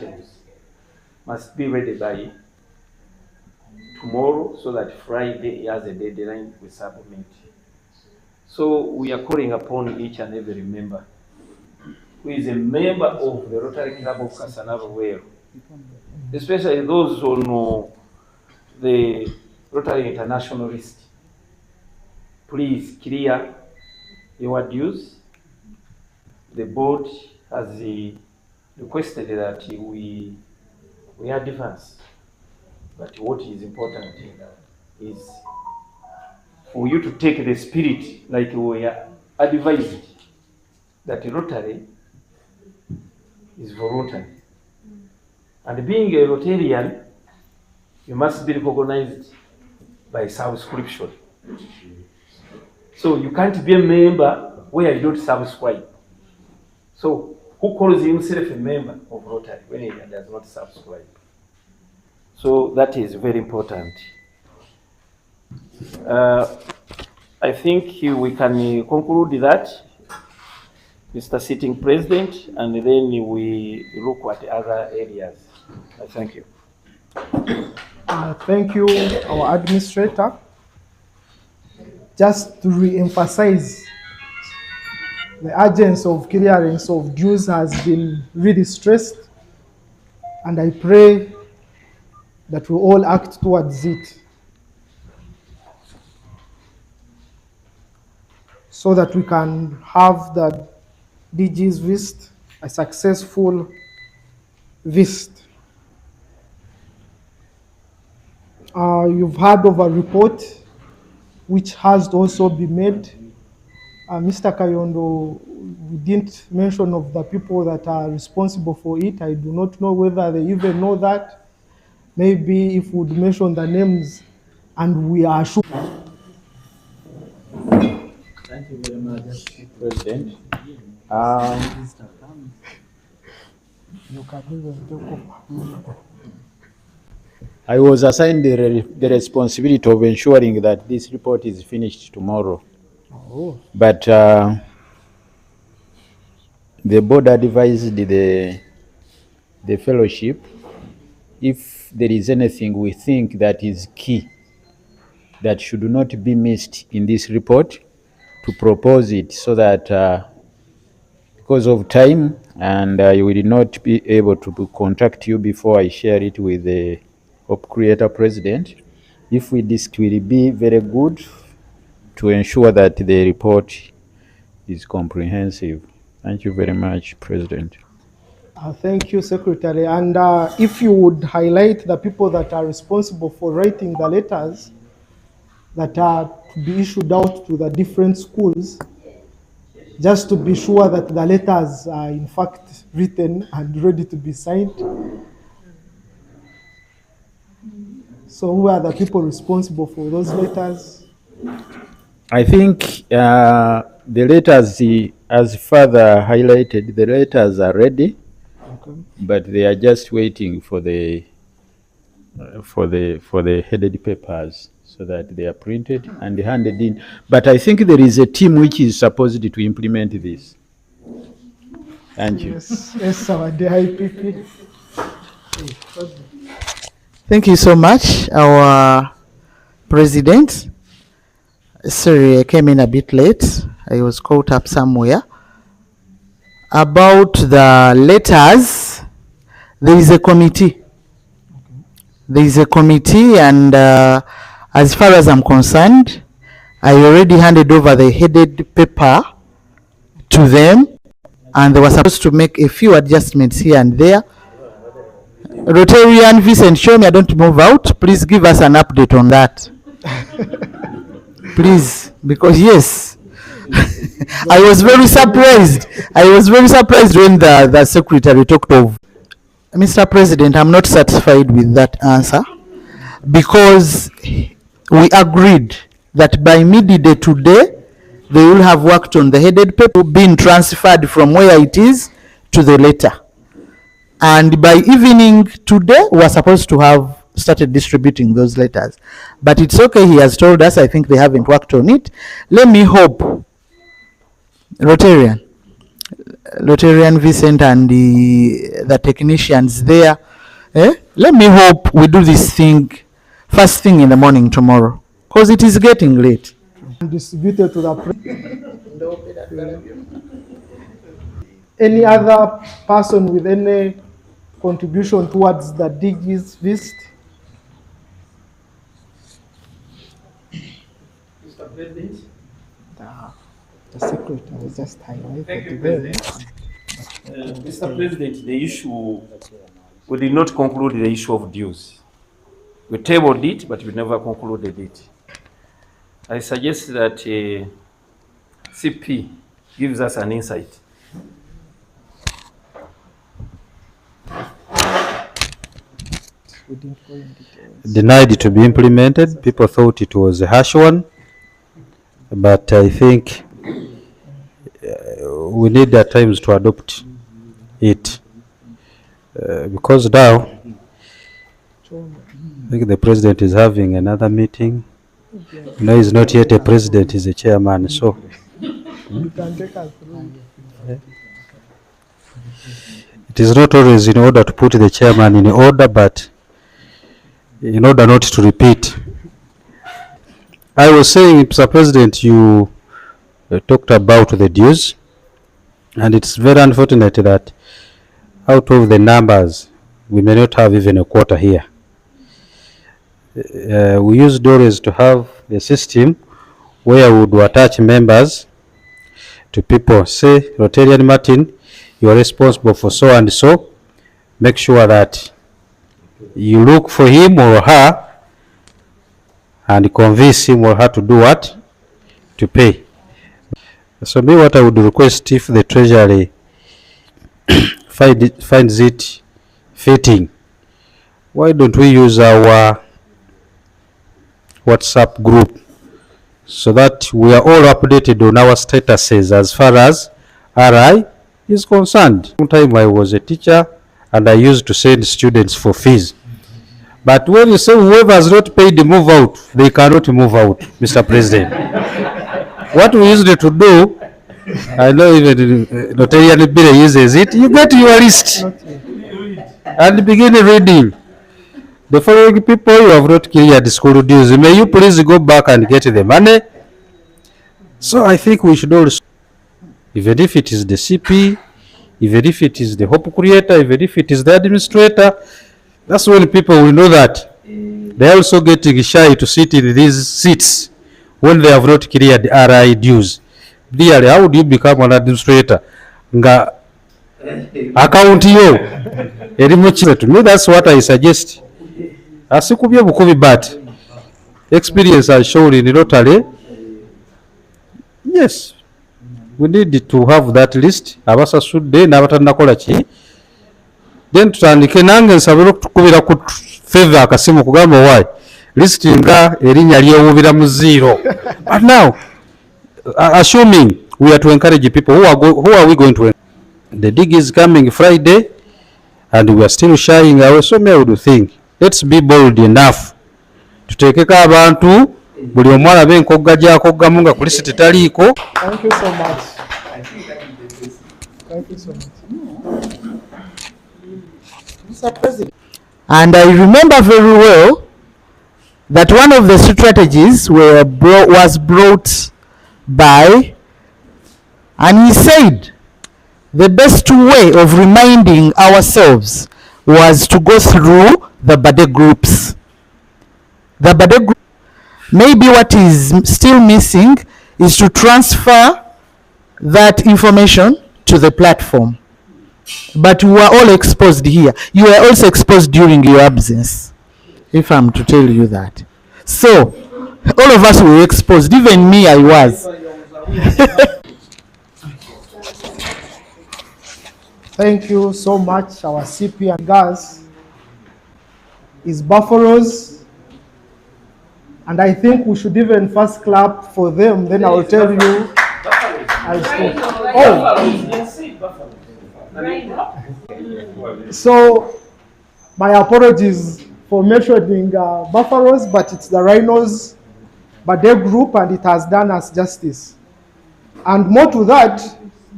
items must be ready by tomorrow, so that Friday has a deadline we submit. So we are calling upon each and every member who is a member of the Rotary Club of Kasanaro, especially those on the Rotary International list. Please clear your dues. The board has requested that we advance, but what is important is for you to take the spirit like we are advised, that Rotary is voluntary. And being a Rotarian, you must be recognized by subscription. So you can't be a member where you don't subscribe. So who calls himself a member of Rotary when he does not subscribe? So that is very important. I think we can conclude that, Mr. Sitting President, and then we look at other areas. Thank you. Thank you, our administrator. Just to re-emphasize, the urgency of clearance of dues has been really stressed, and I pray that we all act towards it, so that we can have the DG's visit a successful visit. You've heard of a report which has also been made. Mr. Kayondo, we didn't mention of the people that are responsible for it. I do not know whether they even know that. Maybe if we would mention the names, and we are sure. Thank you very much, President. I was assigned the responsibility of ensuring that this report is finished tomorrow. Oh. But the board advised the fellowship, if there is anything we think that is key that should not be missed in this report, to propose it, so that because of time, and I will not be able to contact you before I share it with the Hope Creator President. If it will be very good to ensure that the report is comprehensive. Thank you very much, President. Thank you, Secretary. And if you would highlight the people that are responsible for writing the letters that are to be issued out to the different schools, just to be sure that the letters are in fact written and ready to be signed. So who are the people responsible for those letters? I think the letters, as further highlighted, the letters are ready, okay, but they are just waiting for the headed papers, so that they are printed and handed in. But I think there is a team which is supposed to implement this. Thank you. Yes, our DIPP. Thank you so much, our President. Sorry, I came in a bit late. I was caught up somewhere. About the letters, there is a committee. There is a committee, and as far as I'm concerned, I already handed over the headed paper to them, and they were supposed to make a few adjustments here and there. Rotarian Vincent, show me I don't move out. Please give us an update on that. Please, because yes, I was very surprised. I was very surprised when the secretary talked of, Mr. President, I'm not satisfied with that answer, because we agreed that by midday today, they will have worked on the headed paper being transferred from where it is to the letter. And by evening today, we are supposed to have started distributing those letters. But it's okay, he has told us, I think they haven't worked on it. Let me hope, Rotarian, Rotarian Vincent and the technicians there. Let me hope we do this thing first thing in the morning tomorrow, because it is getting late. Distributed to the any other person with any contribution towards the DG's list? Mr. President. The secretary just highlighted. Thank you, President. Mr. President, the issue, we did not conclude the issue of dues. We tabled it, but we never concluded it. I suggest that CP gives us an insight. Denied to be implemented. People thought it was a harsh one, but I think we need at times to adopt it because now I think the president is having another meeting. No, he's not yet a president, he's a chairman, so You can take us through. it is not always in order to put the chairman in order, but in order not to repeat. I was saying, Mr. President, you talked about the dues, and it's very unfortunate that out of the numbers, we may not have even a quarter here. We used always to have a system where we would attach members to people. Say, Rotarian Martin, you are responsible for so and so. Make sure that you look for him or her and convince him or her to do what? To pay. So me, what I would request, if the Treasury finds it fitting, why don't we use our WhatsApp group so that we are all updated on our statuses as far as RI is concerned. One time I was a teacher and I used to send students for fees. But when you say whoever has not paid the move out, they cannot move out, Mr. President. What we used to do, I know even Notarian Bill uses it, you get your list and begin reading. The following people you have not cleared school dues, may you please go back and get the money? So I think we should also, even if it is the CP, even if it is the hope creator, even if it is the administrator, that's when people will know that they are also getting shy to sit in these seats when they have not cleared RI dues. Really, how would you become an administrator? Nga account yo erimu. To me, that's what I suggest. Asikubye bukubi, but experience has shown in Rotary, yes, we need to have that list. Abasasudde n'abatanakola ki, then tutandike nange nsabira okutukubira ku favor akasimu kugamba why list nga erinnya lyewubira mu zero. But now, assuming we are to encourage people, who are we going to encourage? The dig is coming Friday and we are still shying away. So me I would think, let's be bold enough tuteekeko abantu buli omwana abe enkogga gyakoggamu nga ku list taliiko. Thank you so much. Thank you so much. Mr. President. And I remember very well that one of the strategies was brought by, and he said the best way of reminding ourselves was to go through the birthday groups. The birthday group, maybe what is still missing is to transfer that information to the platform. But we were all exposed here. You were also exposed during your absence, if I'm to tell you that. So, all of us were exposed, even me, I was. Thank you so much. Our CP and gas is buffaloes. And I think we should even first clap for them. Then I'll tell you. So, my apologies for mentioning buffaloes, but it's the rhinos, but their group, and it has done us justice. And more to that,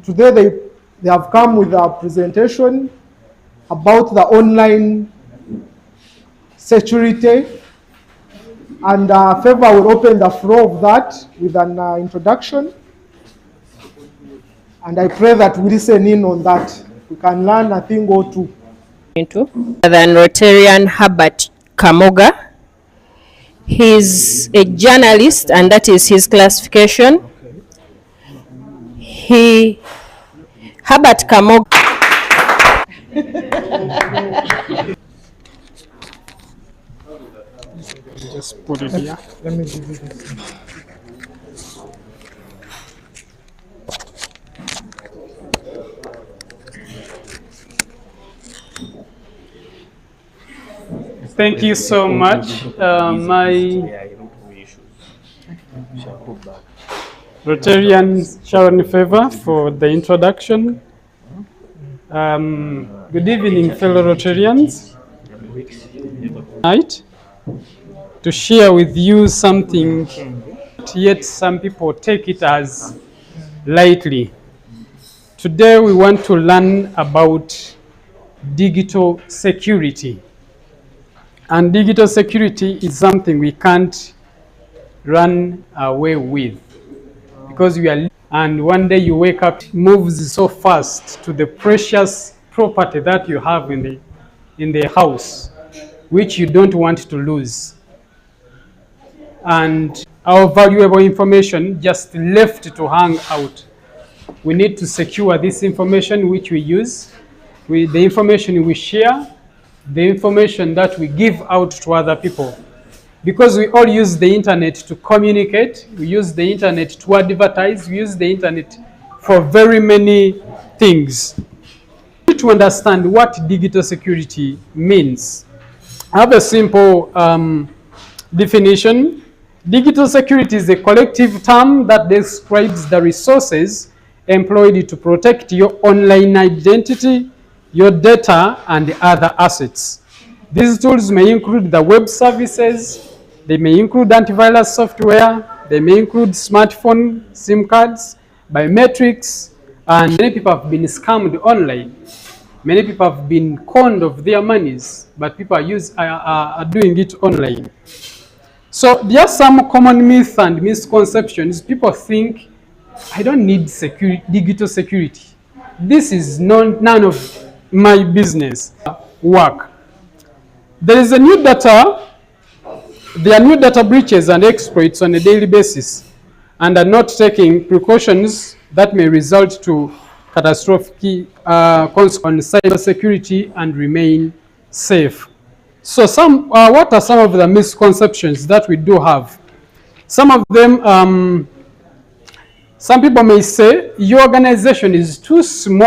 today They have come with a presentation about the online security, and Favor will open the floor of that with an introduction, and I pray that we listen in on that. We can learn a thing or two. Than Rotarian Herbert Kamoga. He's a journalist, and that is his classification. Herbert Kamoga. Just put it here. Let me give you this. Thank you so much. My Rotarian Sharon Favor for the introduction. Good evening, fellow Rotarians. Tonight, to share with you something, yet some people take it as lightly. Today we want to learn about digital security. And digital security is something we can't run away with, because we are, and one day you wake up, moves so fast to the precious property that you have in the house, which you don't want to lose. And our valuable information just left to hang out. We need to secure this information which we use, with the information we share, the information that we give out to other people. Because we all use the internet to communicate, we use the internet to advertise, we use the internet for very many things. To understand what digital security means, I have a simple definition. Digital security is a collective term that describes the resources employed to protect your online identity, your data, and other assets. These tools may include the web services, they may include antivirus software, they may include smartphone SIM cards, biometrics, and many people have been scammed online. Many people have been conned of their monies, but people are doing it online. So there are some common myths and misconceptions. People think, I don't need digital security. This is none of my business. Work. There are new data breaches and exploits on a daily basis, and are not taking precautions that may result to catastrophic consequences on cybersecurity and remain safe. So what are some of the misconceptions that we do have? Some of them, some people may say your organization is too small